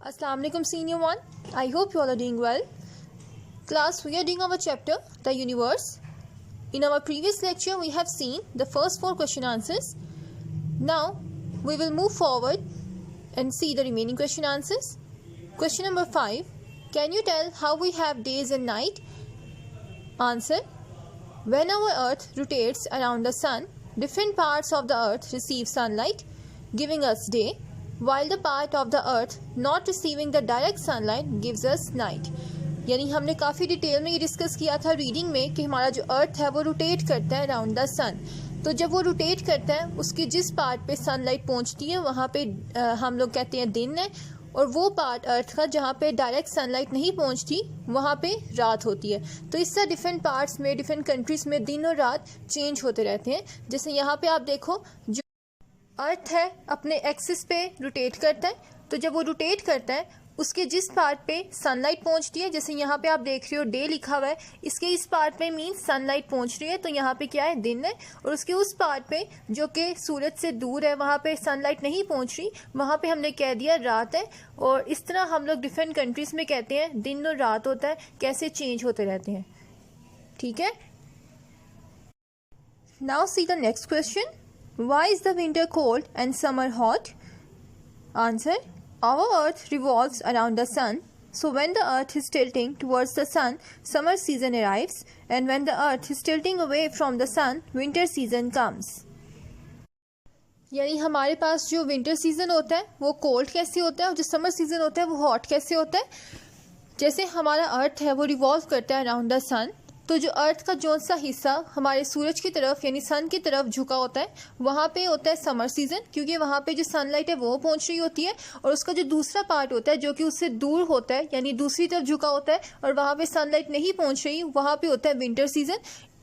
Assalamu alaikum senior one. I hope you all are doing well. Class, we are doing our chapter The Universe. In our previous lecture we have seen the first 4 question answers. Now we will move forward and see the remaining question answers. Question number 5. Can you tell how we have days and night? Answer. When our earth rotates around the sun, different parts of the earth receive sunlight, giving us day, while the part of the earth not receiving the direct sunlight gives us night. यानी हमने काफ़ी detail में ये discuss किया था reading में कि हमारा जो अर्थ है वो रोटेट करता है अराउंड द सन. तो जब वो रोटेट करता है उसके जिस पार्ट पे सनलाइट पहुंचती है वहाँ पे हम लोग कहते हैं दिन है, और वो पार्ट अर्थ का जहाँ पे डायरेक्ट सनलाइट नहीं पहुँचती वहाँ पे रात होती है. तो इससे डिफरेंट पार्ट्स में डिफरेंट कंट्रीज़ में दिन और रात चेंज होते रहते हैं. जैसे यहाँ पे आप देखो जो अर्थ है अपने एक्सिस पे रोटेट करता है, तो जब वो रोटेट करता है उसके जिस पार्ट पे सनलाइट पहुंचती है, जैसे यहाँ पे आप देख रहे हो डे लिखा हुआ है, इसके इस पार्ट पे मीन्स सनलाइट पहुंच रही है तो यहाँ पे क्या है दिन है, और उसके उस पार्ट पे जो कि सूरज से दूर है वहाँ पे सनलाइट नहीं पहुंच रही, वहाँ पे हमने कह दिया रात है. और इस तरह हम लोग डिफरेंट कंट्रीज़ में कहते हैं दिन और रात होता है, कैसे चेंज होते रहते हैं. ठीक है. Now see the next question. Why is the winter cold and summer hot? Answer. Our earth revolves around the sun, so when the earth is tilting towards the sun, summer season arrives, and when the earth is tilting away from the sun, winter season comes. यानी हमारे पास जो winter season होता है वो cold कैसे होता है और जो समर सीजन होता है वो हॉट कैसे होता है. जैसे हमारा अर्थ है वो रिवॉल्व करता है अराउंड द सन, तो जो अर्थ का जौन सा हिस्सा हमारे सूरज की तरफ यानी सन की तरफ झुका होता है वहाँ पे होता है समर सीजन, क्योंकि वहाँ पे जो सनलाइट है वो पहुँच रही होती है, और उसका जो दूसरा पार्ट होता है जो कि उससे दूर होता है यानी दूसरी तरफ झुका होता है और वहाँ पे सनलाइट नहीं पहुँच रही, वहाँ पे होता है विंटर सीजन.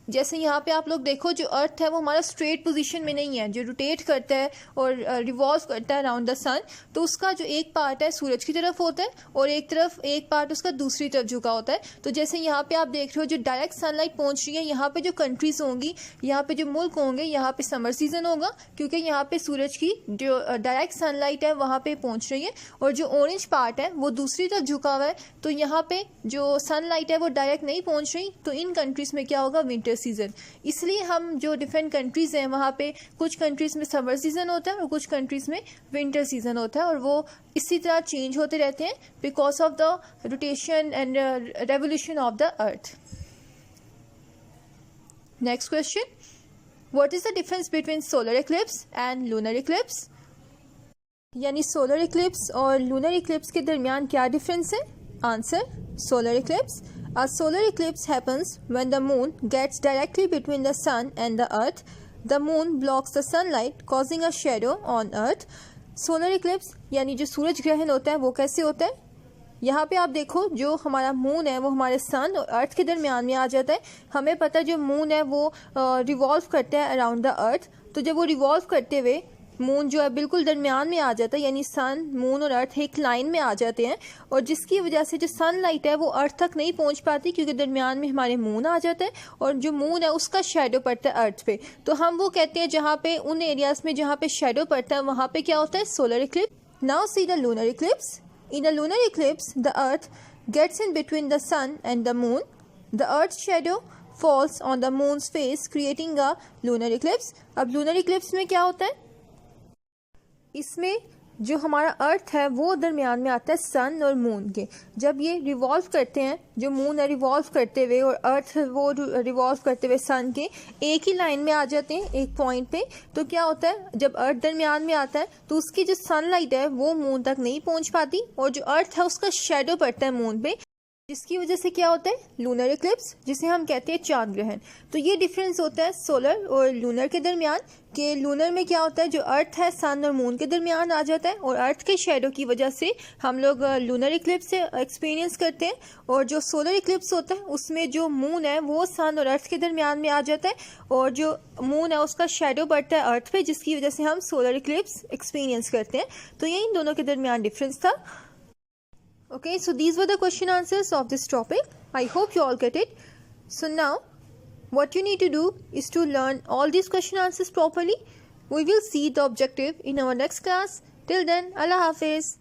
जैसे यहाँ पे आप लोग देखो जो अर्थ है वो हमारा स्ट्रेट पोजीशन में नहीं है, जो रोटेट करता है और रिवॉल्व करता है अराउंड द सन, तो उसका जो एक पार्ट है सूरज की तरफ होता है और एक पार्ट उसका दूसरी तरफ झुका होता है. तो जैसे यहाँ पे आप देख रहे हो जो डायरेक्ट सनलाइट पहुँच रही है, यहाँ पे जो कंट्रीज होंगी, यहाँ पे जो मुल्क होंगे, यहाँ पे समर सीजन होगा क्योंकि यहाँ पे सूरज की जो डायरेक्ट सनलाइट है वहाँ पे पहुँच रही है, और जो ऑरेंज पार्ट है वो दूसरी तरफ झुका हुआ है, तो यहाँ पे जो सनलाइट है वो डायरेक्ट नहीं पहुँच रही, तो इन कंट्रीज़ में क्या होगा विंटर सीजन. इसलिए हम जो डिफरेंट कंट्रीज़ हैं वहाँ पे कुछ कंट्रीज़ में समर सीजन होता है और कुछ कंट्रीज़ में विंटर सीजन होता है, और वो इसी तरह चेंज होते रहते हैं because of the rotation and revolution of the earth. Next question. What is the difference between solar Eclipse and lunar Eclipse? यानी सोलर इक्लिप्स और लूनर इक्लिप्स के दरमियान क्या डिफरेंस है? Answer. Solar Eclipse. A solar eclipse happens when the moon gets directly between the sun and the earth. The moon blocks the sunlight, causing a shadow on earth. Solar eclipse यानी जो सूरज ग्रहण होता है वो कैसे होता है? यहाँ पे आप देखो जो हमारा मून है वो हमारे सन और अर्थ के दरमियान में आ जाता है. हमें पता है जो मून है वो रिवॉल्व करता है अराउंड द अर्थ, तो जब वो रिवॉल्व करते हुए मून जो है बिल्कुल दरमियान में आ जाता है, यानी सन मून और अर्थ एक लाइन में आ जाते हैं, और जिसकी वजह से जो सनलाइट है वो अर्थ तक नहीं पहुंच पाती क्योंकि दरमियान में हमारे मून आ जाता है, और जो मून है उसका शेडो पड़ता है अर्थ पे. तो हम वो कहते हैं जहाँ पे उन एरियाज में जहाँ पे शेडो पड़ता है वहाँ पे क्या होता है? Solar eclipse. Now see the lunar eclipse. In a lunar eclipse the earth gets in between the sun and the moon. The earth shadow falls on the moon's face creating a lunar eclipse. अब lunar eclipse में क्या होता है? इसमें जो हमारा अर्थ है वो दरमियान में आता है सन और मून के. जब ये रिवॉल्व करते हैं, जो मून है रिवॉल्व करते हुए और अर्थ वो रिवॉल्व करते हुए सन के एक ही लाइन में आ जाते हैं एक पॉइंट पे, तो क्या होता है जब अर्थ दरमियान में आता है तो उसकी जो सनलाइट है वो मून तक नहीं पहुंच पाती, और जो अर्थ है उसका शेडो पड़ता है मून पे, जिसकी वजह से क्या होता है? लूनर इक्लिप्स, जिसे हम कहते हैं चांद ग्रहण. तो ये डिफरेंस होता है सोलर और लूनर के दरमियान, कि लूनर में क्या होता है जो अर्थ है सन और मून के दरमियान आ जाता है, और अर्थ के शेडो की वजह से हम लोग लूनर इक्लिप्स से एक्सपीरियंस करते हैं, और जो सोलर इक्लिप्स होता है उसमें जो मून है वो सन और अर्थ के दरमियान में आ जाता है, और जो मून है उसका शेडो पड़ता है अर्थ पे, जिसकी वजह से हम सोलर इक्लिप्स एक्सपीरियंस करते हैं. तो ये इन दोनों के दरमियान डिफरेंस था. Okay, so these were the question answers of this topic. I hope you all get it. So now, what you need to do is to learn all these question answers properly. We will see the objective in our next class. Till then, Allah Hafiz.